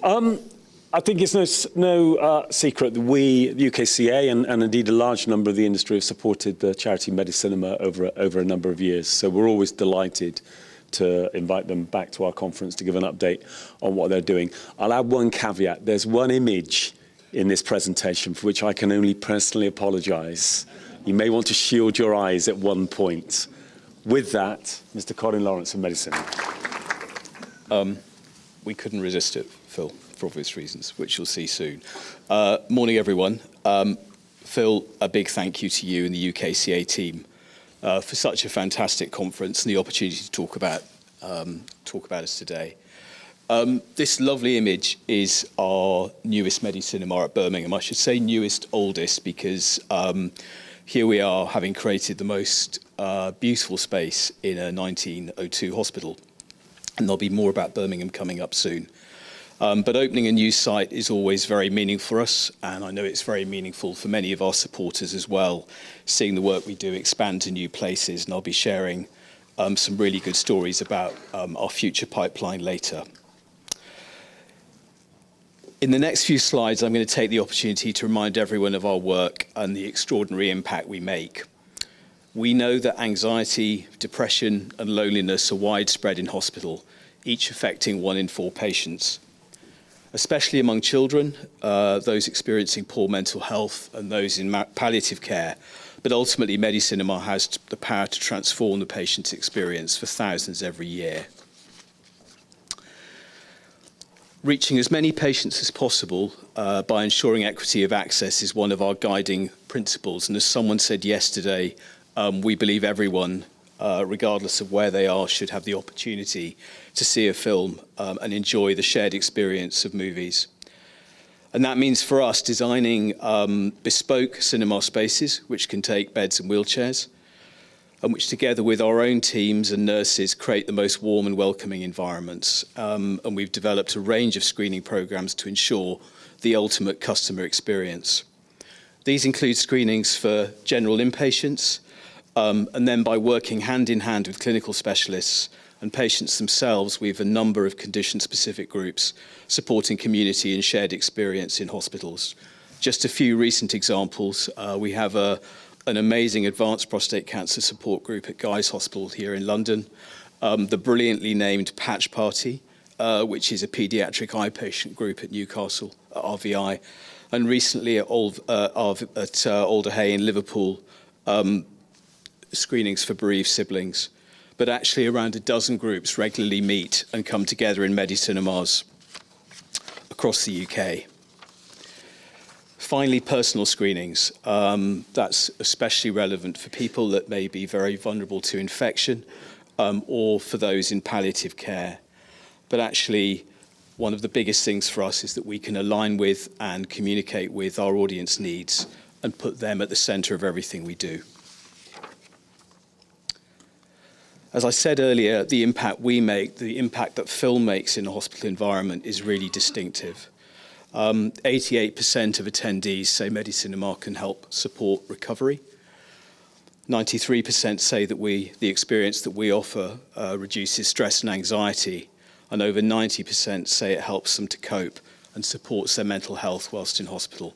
I think it's no secret that we, the UKCA, and indeed a large number of the industry have supported the charity MEDICINEMA over a number of years. So we're always delighted to invite them back to our conference to give an update on what they're doing. I'll add one caveat. There's one image in this presentation for which I can only personally apologise. You may want to shield your eyes at one point. With that, Mr. Colin Lawrence from MEDICINEMA. We couldn't resist it, Phil, for obvious reasons, which you'll see soon. Morning, everyone. Phil, a big thank you to you and the UKCA team for such a fantastic conference and the opportunity to talk about us today. This lovely image is our newest MEDICINEMA at Birmingham. I should say newest, oldest, because here we are having created the most beautiful space in a 1902 hospital. And there'll be more about Birmingham coming up soon. But opening a new site is always very meaningful for us, and I know it's very meaningful for many of our supporters as well, seeing the work we do expand to new places, and I'll be sharing some really good stories about our future pipeline later. In the next few slides, I'm going to take the opportunity to remind everyone of our work and the extraordinary impact we make. We know that anxiety, depression, and loneliness are widespread in hospital, each affecting 1 in 4 patients. Especially among children, those experiencing poor mental health and those in palliative care. But ultimately, MEDICINEMA has the power to transform the patient's experience for thousands every year. Reaching as many patients as possible by ensuring equity of access is one of our guiding principles. And as someone said yesterday, we believe everyone, regardless of where they are, should have the opportunity to see a film and enjoy the shared experience of movies. And that means for us designing bespoke cinema spaces, which can take beds and wheelchairs, and which together with our own teams and nurses create the most warm and welcoming environments. And we've developed a range of screening programs to ensure the ultimate customer experience. These include screenings for general inpatients, and then by working hand in hand with clinical specialists and patients themselves, we have a number of condition-specific groups supporting community and shared experience in hospitals. Just a few recent examples. We have an amazing advanced prostate cancer support group at Guy's Hospital here in London. The brilliantly named Patch Party, which is a paediatric eye patient group at Newcastle, at RVI. And recently at Alder Hey in Liverpool, screenings for bereaved siblings. But actually around a dozen groups regularly meet and come together in MEDICINEMAs across the UK. Finally, personal screenings. That's especially relevant for people that may be very vulnerable to infection or for those in palliative care. But actually, one of the biggest things for us is that we can align with and communicate with our audience needs and put them at the centre of everything we do. As I said earlier, the impact we make, the impact that film makes in a hospital environment is really distinctive. 88% of attendees say MEDICINEMA can help support recovery. 93% say that the experience that we offer reduces stress and anxiety, and over 90% say it helps them to cope and supports their mental health whilst in hospital.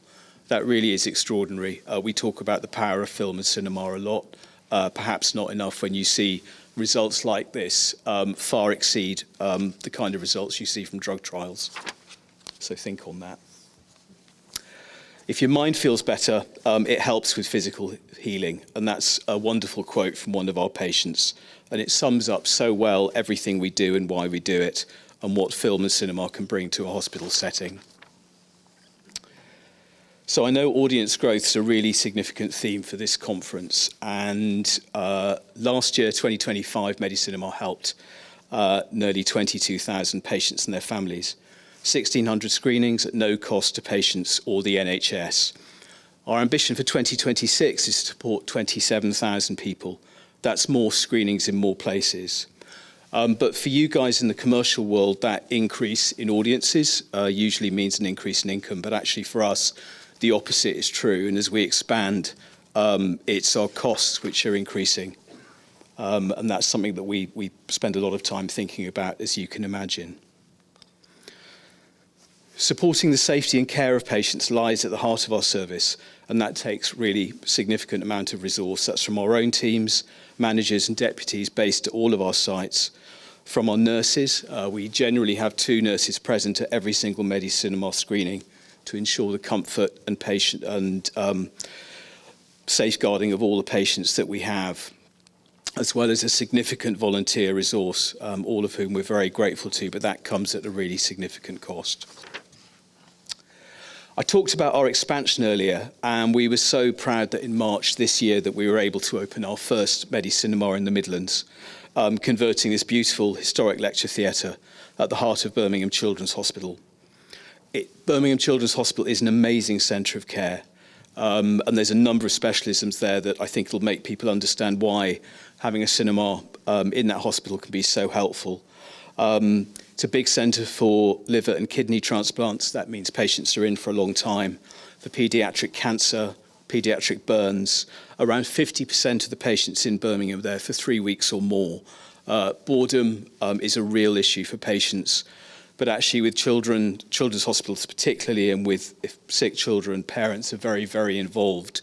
That really is extraordinary. We talk about the power of film and cinema a lot, perhaps not enough when you see results like this far exceed the kind of results you see from drug trials. So think on that. If your mind feels better, it helps with physical healing. And that's a wonderful quote from one of our patients. And it sums up so well everything we do and why we do it and what film and cinema can bring to a hospital setting. So I know audience growth is a really significant theme for this conference. And last year, 2025, MEDICINEMA helped nearly 22,000 patients and their families. 1,600 screenings at no cost to patients or the NHS. Our ambition for 2026 is to support 27,000 people. That's more screenings in more places. But for you guys in the commercial world, that increase in audiences usually means an increase in income. But actually for us, the opposite is true. And as we expand, it's our costs which are increasing. And that's something that we spend a lot of time thinking about, as you can imagine. Supporting the safety and care of patients lies at the heart of our service, and that takes really significant amount of resource. That's from our own teams, managers and deputies based at all of our sites. From our nurses, we generally have 2 nurses present at every single MEDICINEMA screening to ensure the comfort and patient and safeguarding of all the patients that we have, as well as a significant volunteer resource, all of whom we're very grateful to, but that comes at a really significant cost. I talked about our expansion earlier, and we were so proud that in March this year that we were able to open our first MEDICINEMA in the Midlands, converting this beautiful historic lecture theatre at the heart of Birmingham Children's Hospital. Birmingham Children's Hospital is an amazing centre of care, and there's a number of specialisms there that I think will make people understand why having a cinema in that hospital can be so helpful. It's a big centre for liver and kidney transplants. That means patients are in for a long time. For paediatric cancer, paediatric burns, around 50% of the patients in Birmingham are there for 3 weeks or more. Boredom is a real issue for patients, but actually with children's hospitals particularly, and with sick children, parents are very, very involved.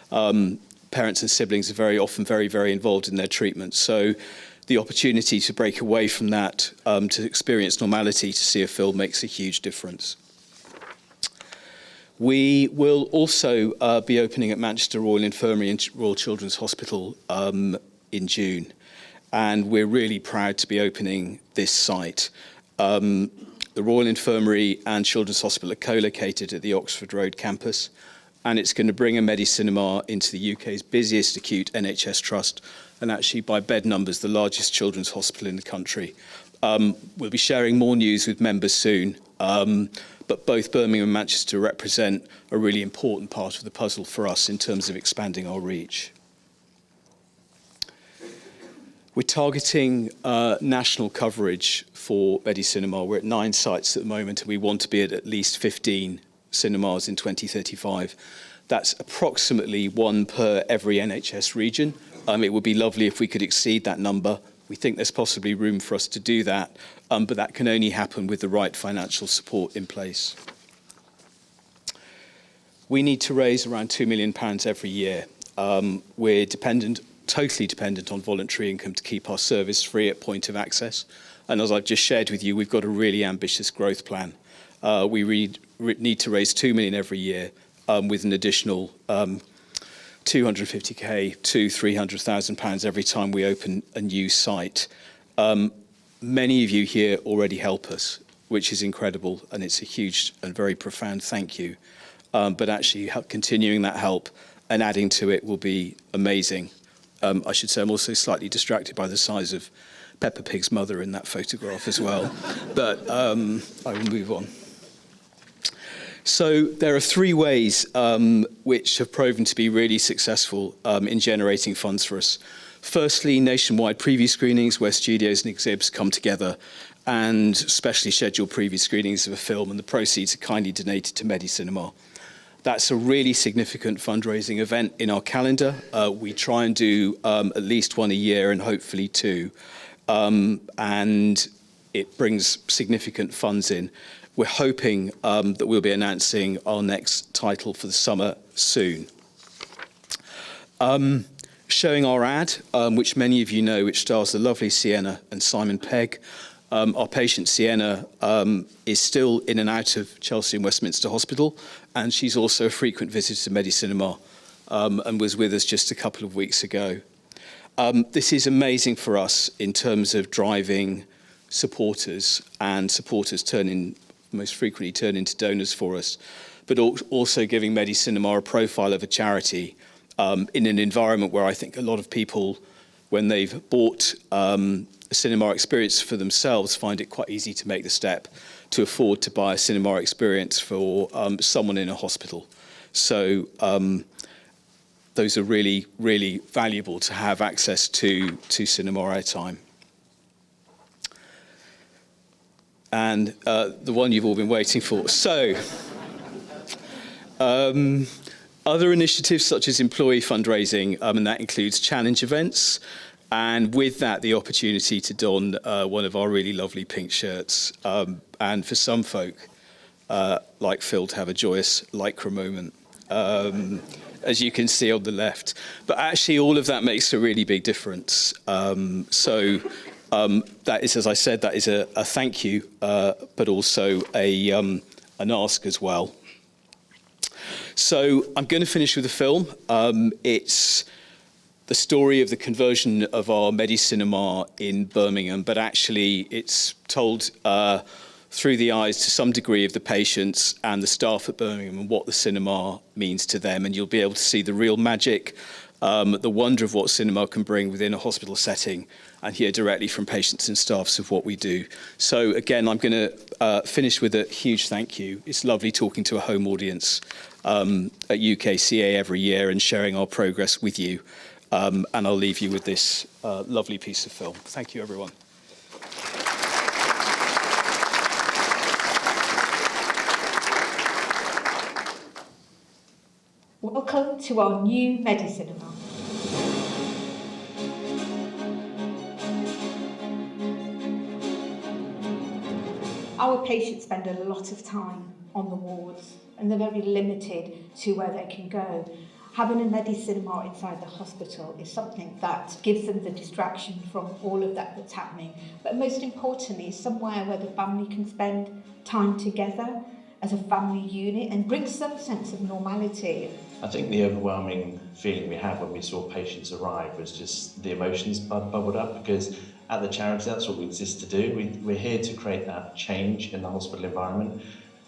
Parents and siblings are very often very, very involved in their treatment. So the opportunity to break away from that, to experience normality, to see a film makes a huge difference. We will also be opening at Manchester Royal Infirmary and Royal Children's Hospital in June, and we're really proud to be opening this site. The Royal Infirmary and Children's Hospital are co-located at the Oxford Road campus, and it's going to bring a MEDICINEMA into the UK's busiest acute NHS trust, and actually by bed numbers the largest children's hospital in the country. We'll be sharing more news with members soon, but both Birmingham and Manchester represent a really important part of the puzzle for us in terms of expanding our reach. We're targeting national coverage for MEDICINEMA. We're at 9 sites at the moment, and we want to be at least 15 cinemas in 2035. That's approximately 1 per every NHS region. It would be lovely if we could exceed that number. We think there's possibly room for us to do that, but that can only happen with the right financial support in place. We need to raise around £2 million every year. We're totally dependent on voluntary income to keep our service free at point of access. And as I've just shared with you, we've got a really ambitious growth plan. We need to raise £2 million every year with an additional £250,000 to £300,000 every time we open a new site. Many of you here already help us, which is incredible, and it's a huge and very profound thank you. But actually continuing that help and adding to it will be amazing. I should say I'm also slightly distracted by the size of Peppa Pig's mother in that photograph as well. But I will move on. So there are 3 ways which have proven to be really successful in generating funds for us. Firstly, nationwide preview screenings where studios and exhibits come together and specially schedule preview screenings of a film, and the proceeds are kindly donated to MEDICINEMA. That's a really significant fundraising event in our calendar. We try and do at least 1 a year and hopefully 2. And it brings significant funds in. We're hoping that we'll be announcing our next title for the summer soon. Showing our ad, which many of you know, which stars the lovely Sienna and Simon Pegg. Our patient Sienna is still in and out of Chelsea and Westminster Hospital, and she's also a frequent visitor to MEDICINEMA and was with us just a couple of weeks ago. This is amazing for us in terms of driving supporters, and supporters most frequently turn into donors for us, but also giving MEDICINEMA a profile of a charity in an environment where I think a lot of people, when they've bought a cinema experience for themselves, find it quite easy to make the step to afford to buy a cinema experience for someone in a hospital. So those are really, really valuable to have access to cinema airtime. And the one you've all been waiting for. So, other initiatives such as employee fundraising, and that includes challenge events, and with that, the opportunity to don one of our really lovely pink shirts. And for some folk, like Phil, to have a joyous lycra moment, as you can see on the left. But actually, all of that makes a really big difference. That is, as I said, that is a thank you, but also an ask as well. So I'm going to finish with a film. It's the story of the conversion of our MEDICINEMA in Birmingham, but actually it's told through the eyes to some degree of the patients and the staff at Birmingham and what the cinema means to them. And you'll be able to see the real magic, the wonder of what cinema can bring within a hospital setting, and hear directly from patients and staffs of what we do. So again, I'm going to finish with a huge thank you. It's lovely talking to a home audience at UKCA every year and sharing our progress with you. And I'll leave you with this lovely piece of film. Thank you, everyone. Welcome to our new MEDICINEMA. Our patients spend a lot of time on the wards and they're very limited to where they can go. Having a MEDICINEMA inside the hospital is something that gives them the distraction from all of that that's happening. But most importantly, somewhere where the family can spend time together as a family unit and bring some sense of normality. I think the overwhelming feeling we had when we saw patients arrive was just the emotions bubbled up, because at the charity, that's what we exist to do. We're here to create that change in the hospital environment.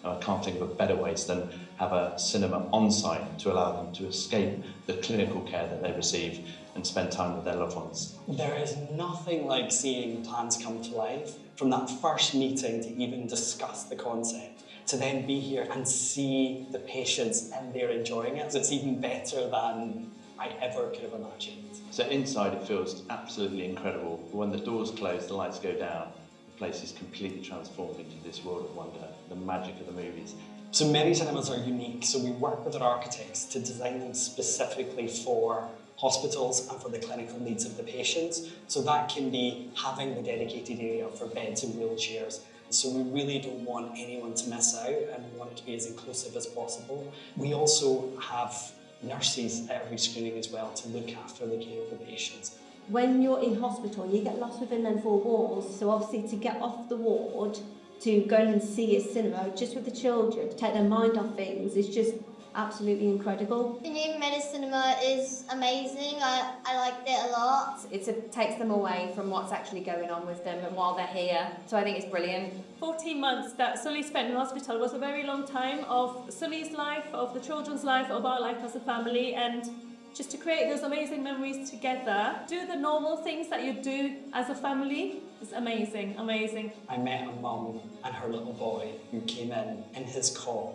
I can't think of a better way than have a cinema on site to allow them to escape the clinical care that they receive and spend time with their loved ones. There is nothing like seeing plans come to life, from that first meeting to even discuss the concept, to then be here and see the patients and they're enjoying it. It's even better than I ever could have imagined. So inside it feels absolutely incredible. When the doors close, the lights go down, the place is completely transformed into this world of wonder, the magic of the movies. So MEDICINEMAs are unique, so we work with our architects to design them specifically for hospitals and for the clinical needs of the patients. So that can be having the dedicated area for beds and wheelchairs. So we really don't want anyone to miss out and we want it to be as inclusive as possible. We also have nurses at every screening as well to look after the care of the patients. When you're in hospital, you get lost within them four walls, so obviously to get off the ward, to go and see a cinema, just with the children, to take their mind off things, is just absolutely incredible. The new MEDICINEMA is amazing. I liked it a lot. It takes them away from what's actually going on with them and while they're here, so I think it's brilliant. 14 months that Sully spent in hospital was a very long time of Sully's life, of the children's life, of our life as a family, and just to create those amazing memories together, do the normal things that you do as a family is amazing, amazing. I met a mum and her little boy who came in his cot,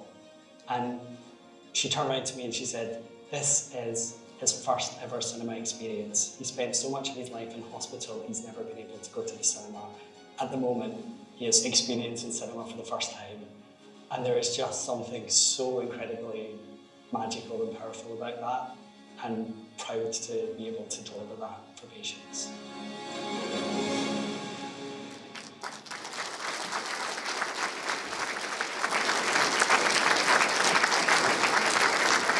and she turned around to me and she said, this is his first ever cinema experience. He spent so much of his life in hospital, he's never been able to go to the cinema. At the moment, he is experiencing cinema for the first time. And there is just something so incredibly magical and powerful about that, and proud to be able to deliver that for patients.